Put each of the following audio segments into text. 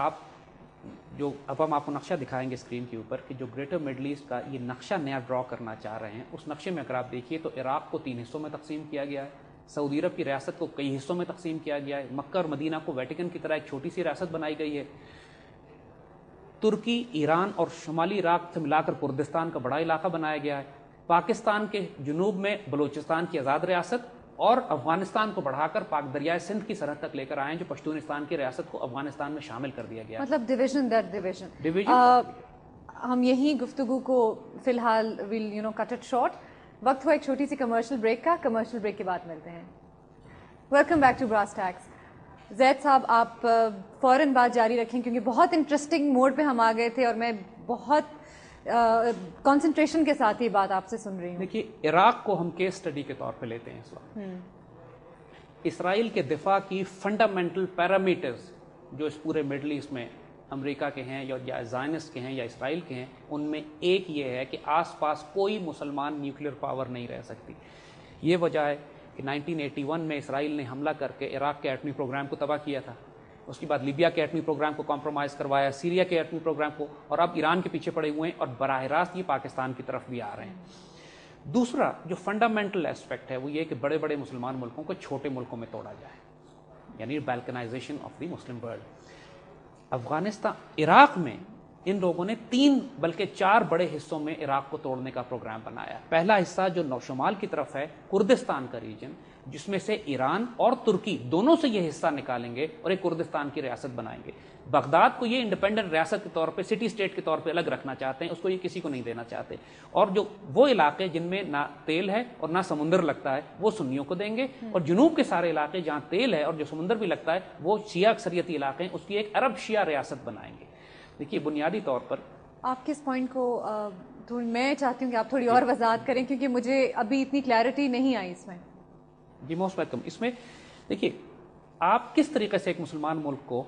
آپ جو اب ہم آپ کو نقشہ دکھائیں گے اسکرین کے اوپر کہ جو گریٹر مڈل ایسٹ کا یہ نقشہ نیا ڈرا کرنا چاہ رہے ہیں، اس نقشے میں اگر آپ دیکھیے تو عراق کو 3 حصوں میں تقسیم کیا گیا ہے، سعودی عرب کی ریاست کو کئی حصوں میں تقسیم کیا گیا ہے، مکہ اور مدینہ کو ویٹیکن کی طرح ایک چھوٹی سی ریاست بنائی گئی ہے، ترکی، ایران اور شمالی عراق سے ملا کر کردستان کا بڑا علاقہ بنایا گیا ہے، پاکستان کے جنوب میں بلوچستان کی آزاد ریاست اور افغانستان کو بڑھا کر پاک دریائے سندھ کی سرحد تک لے کر آئے ہیں، جو پشتونستان کی ریاست کو افغانستان میں شامل کر دیا گیا، مطلب ڈویژن در ڈویژن۔ ہم یہی گفتگو کو فی الحال ویل کٹ اٹ شارٹ، وقت ہوا ایک چھوٹی سی کمرشل بریک کا، کمرشل بریک کے بعد ملتے ہیں۔ Welcome back to brass tacks. Zaid صاحب آپ فوراً بات جاری رکھیں کیونکہ بہت انٹرسٹنگ موڈ پہ ہم آ گئے تھے اور میں بہت کنسنٹریشن کے ساتھ یہ بات آپ سے سن رہی ہوں۔ دیکھیے، عراق کو ہم کیس اسٹڈی کے طور پہ لیتے ہیں اس وقت۔ اسرائیل کے دفاع کی فنڈامنٹل پیرامیٹرز جو اس پورے مڈل ایسٹ میں امریکہ کے ہیں یا زائنسٹ کے ہیں یا اسرائیل کے ہیں، ان میں ایک یہ ہے کہ آس پاس کوئی مسلمان نیوکلیر پاور نہیں رہ سکتی۔ یہ وجہ ہے کہ 1981 میں اسرائیل نے حملہ کر کے عراق کے ایٹمی پروگرام کو تباہ کیا تھا، اس کے بعد لیبیا کے ایٹمی پروگرام کو کمپرومائز کروایا، سیریا کے ایٹمی پروگرام کو، اور اب ایران کے پیچھے پڑے ہوئے ہیں اور براہ راست یہ پاکستان کی طرف بھی آ رہے ہیں۔ دوسرا جو فنڈامنٹل ایسپیکٹ ہے وہ یہ کہ بڑے بڑے مسلمان ملکوں کو چھوٹے ملکوں میں توڑا جائے، یعنی balkanization of the Muslim world. Afghanistan, Iraq میں ان لوگوں نے 3 بلکہ 4 بڑے حصوں میں عراق کو توڑنے کا پروگرام بنایا۔ پہلا حصہ جو شمال کی طرف ہے، کردستان کا ریجن، جس میں سے ایران اور ترکی دونوں سے یہ حصہ نکالیں گے اور ایک کردستان کی ریاست بنائیں گے۔ بغداد کو یہ انڈیپینڈنٹ ریاست کے طور پہ، سٹی اسٹیٹ کے طور پہ الگ رکھنا چاہتے ہیں، اس کو یہ کسی کو نہیں دینا چاہتے، اور جو وہ علاقے جن میں نہ تیل ہے اور نہ سمندر لگتا ہے وہ سنیوں کو دیں گے، اور جنوب کے سارے علاقے جہاں تیل ہے اور جو سمندر بھی لگتا ہے وہ شیعہ اکثریتی علاقے ہیں، اس کی ایک عرب شیعہ ریاست بنائیں گے۔ دیکھیے، بنیادی طور پر آپ کس پوائنٹ کو میں چاہتی ہوں کہ آپ تھوڑی اور وضاحت کریں کیونکہ مجھے ابھی اتنی کلیئرٹی نہیں آئی اس میں۔ جی موسٹ ویلکم۔ اس میں دیکھیے، آپ کس طریقے سے ایک مسلمان ملک کو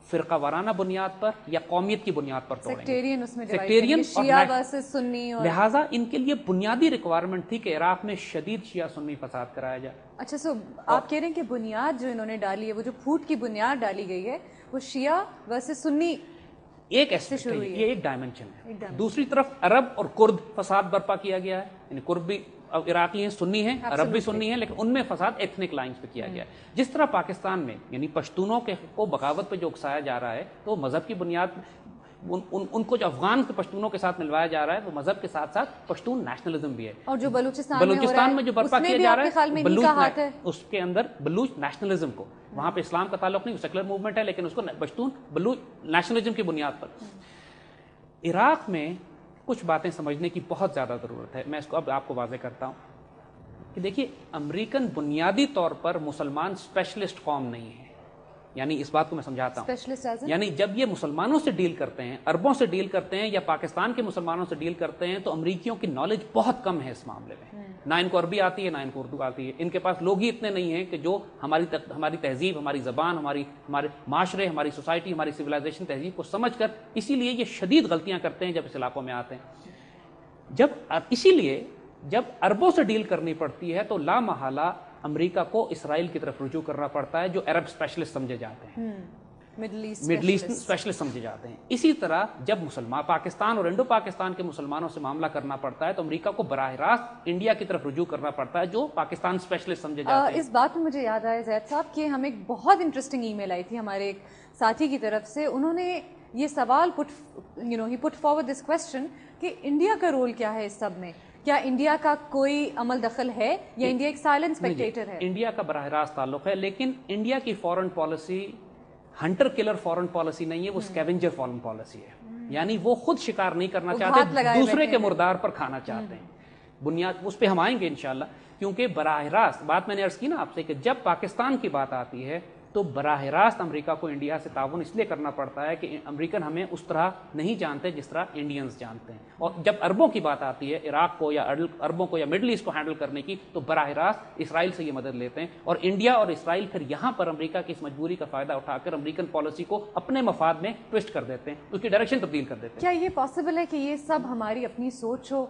فرقہ وارانہ بنیاد پر یا قومیت کی بنیاد پر توڑیں گے؟ سیکٹیرین اس میں سیکٹیرین شیعہ ورسز سنی، اور لہٰذا ان کے لیے بنیادی ریکوائرمنٹ تھی کہ عراق میں شدید شیعہ سنی فساد کرایا جائے۔ اچھا، سو آپ کہہ رہے ہیں کہ بنیاد جو انہوں نے ڈالی ہے، وہ جو پھوٹ کی بنیاد ڈالی گئی ہے، وہ شیعہ ورسز سنی ایک ایسپیکٹ ہے، یہ ایک ڈائمنشن ہے۔ دوسری طرف عرب اور کرد فساد برپا کیا گیا ہے، یعنی کرد بھی عراقی ہیں، سنی ہیں، عرب بھی سنی ہیں، لیکن ان میں فساد ایتھنک لائنز پہ کیا گیا ہے۔ جس طرح پاکستان میں یعنی پشتونوں کو بغاوت پہ جو اکسایا جا رہا ہے، تو مذہب کی بنیاد ان کو جو افغان کے پشتونوں کے ساتھ ملوایا جا رہا ہے، وہ مذہب کے ساتھ ساتھ پشتون نیشنلزم بھی ہے۔ اور جو بلوچستان میں جو برپا کیا جا رہا ہے اس کے اندر بلوچ نیشنلزم کو، وہاں پہ اسلام کا تعلق نہیں، سیکولر موومنٹ ہے، لیکن اس کو پشتون بلوچ نیشنلزم کی بنیاد پر۔ عراق میں کچھ باتیں سمجھنے کی بہت زیادہ ضرورت ہے، میں اس کو اب آپ کو واضح کرتا ہوں کہ دیکھیے، امریکن بنیادی طور پر مسلمان اسپیشلسٹ قوم نہیں ہے، یعنی اس بات کو میں سمجھاتا ہوں، یعنی جب یہ مسلمانوں سے ڈیل کرتے ہیں، عربوں سے ڈیل کرتے ہیں یا پاکستان کے مسلمانوں سے ڈیل کرتے ہیں، تو امریکیوں کی نالج بہت کم ہے اس معاملے میں، نہ ان کو عربی آتی ہے نہ ان کو اردو آتی ہے، ان کے پاس لوگ ہی اتنے نہیں ہیں کہ جو ہماری تہذیب، ہماری زبان، ہمارے معاشرے، ہماری سوسائٹی، ہماری سویلائزیشن تہذیب کو سمجھ کر، اسی لیے یہ شدید غلطیاں کرتے ہیں جب اس علاقوں میں آتے ہیں۔ اسی لیے جب عربوں سے ڈیل کرنی پڑتی ہے تو لا محالہ امریکہ کو اسرائیل کی طرف رجوع کرنا پڑتا ہے، جو عرب اسپیشلسٹ سمجھے جاتے ہیں، مڈل ایسٹ اسپیشلسٹ سمجھے جاتے ہیں۔ اسی طرح جب پاکستان اور انڈو پاکستان کے مسلمانوں سے معاملہ کرنا پڑتا ہے تو امریکہ کو براہ راست انڈیا کی طرف رجوع کرنا پڑتا ہے، جو پاکستان اسپیشلسٹ سمجھے جاتے ہیں۔ اس بات میں مجھے یاد آیا زید صاحب کہ ہمیں ایک بہت انٹرسٹنگ ای میل آئی تھی ہمارے ایک ساتھی کی طرف سے، انہوں نے یہ سوال پٹ فارورڈ دس کوسچن کہ انڈیا کا رول کیا ہے اس سب میں؟ کیا انڈیا کا کوئی عمل دخل ہے یا انڈیا ایک سائلنٹ اسپیکٹیٹر ہے؟ انڈیا کا براہ راست تعلق ہے، لیکن انڈیا کی foreign policy Hunter colour foreign policy نہیں ہے، وہ اسکیونجر فورن پالیسی ہے، یعنی وہ خود شکار نہیں کرنا چاہتے، دوسرے کے مردار پر کھانا چاہتے ہیں۔ بنیاد اس پہ ہم آئیں گے انشاءاللہ، کیونکہ براہ راست بات میں نے عرض کی نا آپ سے کہ جب پاکستان کی بات آتی ہے تو براہ راست امریکہ کو انڈیا سے تعاون اس لیے کرنا پڑتا ہے کہ امریکن ہمیں اس طرح نہیں جانتے جس طرح انڈینز جانتے ہیں، اور جب عربوں کی بات آتی ہے عراق کو یا عربوں کو یا مڈل ایسٹ کو ہینڈل کرنے کی، تو براہ راست اسرائیل سے یہ مدد لیتے ہیں، اور انڈیا اور اسرائیل پھر یہاں پر امریکہ کی اس مجبوری کا فائدہ اٹھا کر امریکن پالیسی کو اپنے مفاد میں ٹوسٹ کر دیتے ہیں، اس کی ڈائریکشن تبدیل کر دیتے ہیں۔ کیا یہ پاسبل ہے کہ یہ سب ہماری اپنی سوچ ہو؟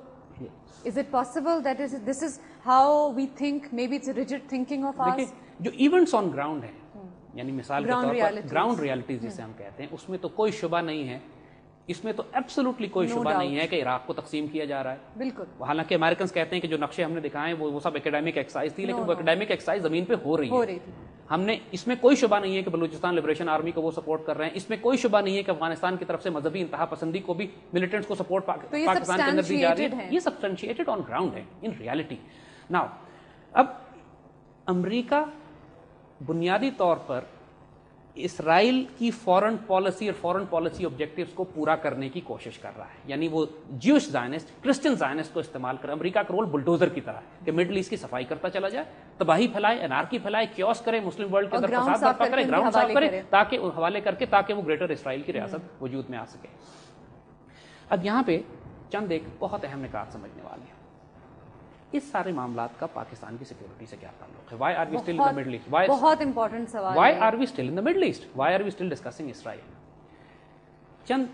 Is it possible that this is how we think? Maybe it's a rigid thinking of us. جو ایونٹس آن گراؤنڈ ہیں یعنی مثال کے طور پر گراؤنڈ ریالٹیز جسے ہم کہتے ہیں، اس میں تو کوئی شبہ نہیں ہے، اس میں تو ایبسولوٹلی کوئی شبہ نہیں ہے کہ عراق کو تقسیم کیا جا رہا ہے. بالکل. حالانکہ امریکنز کہتے ہیں کہ جو نقشے ہم نے دکھائے وہ سب اکیڈیمک ایکسرسائز تھی، لیکن وہ اکیڈیمک ایکسرسائز زمین پہ ہو رہی ہے. ہم نے اس میں کوئی شبہ نہیں ہے کہ بلوچستان لبریشن آرمی کو وہ سپورٹ کر رہے ہیں، اس میں کوئی شبہ نہیں ہے کہ افغانستان کی طرف سے مذہبی انتہا پسندی کو بھی ملیٹنٹس کو سپورٹ پاکستان کے اندر دی جا رہی ہے. یہ سبسٹینشیٹڈ آن گراؤنڈ ہے ان ریالٹی. ناؤ اب امریکہ بنیادی طور پر اسرائیل کی فورن پالیسی اور فورن پالیسی آبجیکٹیوز کو پورا کرنے کی کوشش کر رہا ہے. یعنی وہ جیوش زائنسٹ، کرسچن زائنسٹ کو استعمال کر امریکہ کا رول بلڈوزر کی طرح ہے کہ مڈل ایسٹ کی صفائی کرتا چلا جائے، تباہی پھیلائے، انارکی پھیلائے، کیوس کرے، مسلم ورلڈ کے اندر فساد برپا کرے، گراؤنڈ صاف کرے تاکہ حوالے کر کے تاکہ وہ گریٹر اسرائیل کی ریاست وجود میں آ سکے. اب یہاں پہ چند ایک بہت اہم نکات سمجھنے والے ہیں. اس سارے معاملات کا پاکستان کی سیکورٹی سے کیا تعلق ہے؟ Why are we still in the Middle East? بہت امپورٹنٹ سوال. Why are we still in the Middle East? Why are we still discussing Israel? چند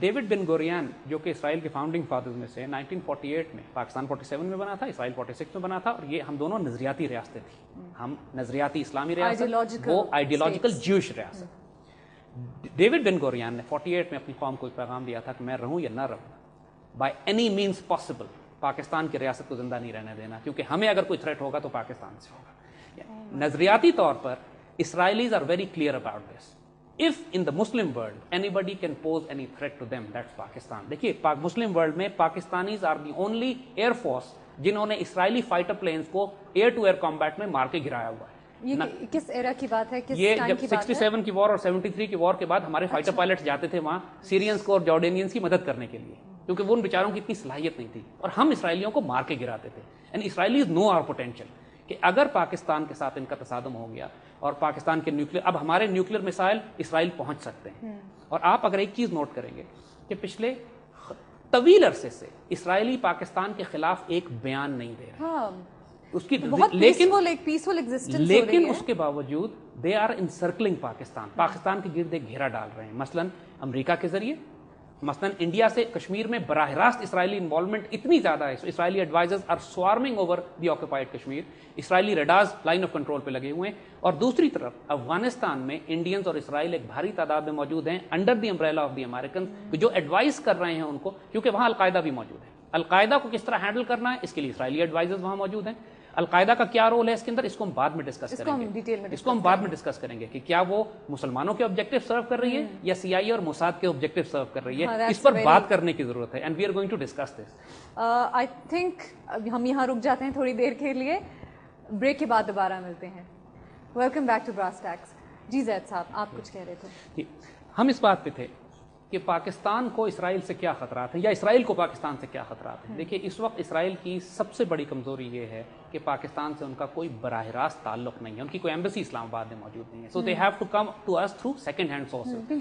ڈیوڈ بن گوریان جو کہ اسرائیل کے فاؤنڈنگ فادرز میں سے 1948 میں، پاکستان 47 میں بنا تھا، اسرائیل 46 میں بنا تھا، اور یہ ہم دونوں نظریاتی ریاستیں تھیں. ہم نظریاتی اسلامی ریاست، وہ آئیڈیولوجیکل جیوش ریاست. ڈیوڈ بن گوریان نے 48 میں اپنی قوم کو ایک پیغام دیا تھا کہ میں رہوں یا نہ رہوں، by any means possible Pakistan کی ریاست کو زندہ نہیں رہنے دینا، کیونکہ ہمیں اگر کوئی تھریٹ ہوگا تو پاکستان سے ہوگا. نظریاتی طور پر Israelis are very clear about this. If in the Muslim world anybody can pose any threat to them, that's Pakistan. دیکھیے مسلم ورلڈ میں Pakistanis are the only air force جنہوں نے اسرائیلی فائٹر پلینز کو ایئر ٹو ایئر کمبیٹ میں مار کے گرایا ہوا ہے. یہ کس ایرا کی بات ہے؟ یہ جب 67 کی وار اور 73 کی وار کے بعد ہمارے فائٹر پائلٹس جاتے تھے وہاں سیرینز کو اور جارڈینینز کی مدد کرنے کے لیے، کیونکہ وہ ان بیچاروں کی اتنی صلاحیت نہیں تھی اور ہم اسرائیلیوں کو مار کے گراتے تھے. اینڈ اسرائیلیز نو آور پوٹینشیل کہ اگر پاکستان کے ساتھ ان کا تصادم ہو گیا اور پاکستان کے نیوکلیر، اب ہمارے نیوکلیر میسائل اسرائیل پہنچ سکتے ہیں. اور آپ اگر ایک چیز نوٹ کریں گے کہ پچھلے طویل عرصے سے اسرائیلی پاکستان کے خلاف ایک بیان نہیں دے رہا اس کی، لیکن اس کے باوجود دے آر انسرکلنگ پاکستان کے گرد ایک گھیرا ڈال رہے ہیں. مثلاً امریکہ کے ذریعے، مثلاً انڈیا سے کشمیر میں براہ راست اسرائیلی انوالومنٹ اتنی زیادہ ہے، Israeli advisors are swarming over the occupied Kashmir, Israeli radars line of control پہ لگے ہوئے ہیں. اور دوسری طرف افغانستان میں انڈینز اور اسرائیل ایک بھاری تعداد میں موجود ہیں under the umbrella of the Americans, جو ایڈوائز کر رہے ہیں ان کو، کیونکہ وہاں القاعدہ بھی موجود ہے. القاعدہ کو کس طرح ہینڈل کرنا ہے اس کے لیے اسرائیلی ایڈوائزرز وہاں موجود ہیں. القاعدہ کا کیا رول ہے اس کے اندر، اس کو ہم بعد میں ڈسکس کریں گے کہ کیا وہ مسلمانوں کے آبجیکٹیو سرو کر رہی ہے یا سی آئی اے اور موساد کے آبجیکٹیو سرو کر رہی ہے. اس پر بات کرنے کی ضرورت ہے and we are going to discuss this. I think ہم یہاں رک جاتے ہیں تھوڑی دیر کے لیے، بریک کے بعد دوبارہ ملتے ہیں. Welcome back to brass tacks. جی زید صاحب آپ کچھ کہہ رہے تھے. ہم اس بات پہ تھے کہ پاکستان کو اسرائیل سے کیا خطرات ہیں یا اسرائیل کو پاکستان سے کیا خطرات ہیں. دیکھیے اس وقت اسرائیل کی سب سے بڑی کمزوری یہ ہے کہ پاکستان سے ان کا کوئی براہ راست تعلق نہیں ہے، ان کی کوئی ایمبیسی اسلام آباد میں موجود نہیں ہے. So they have to come to us through second hand sources.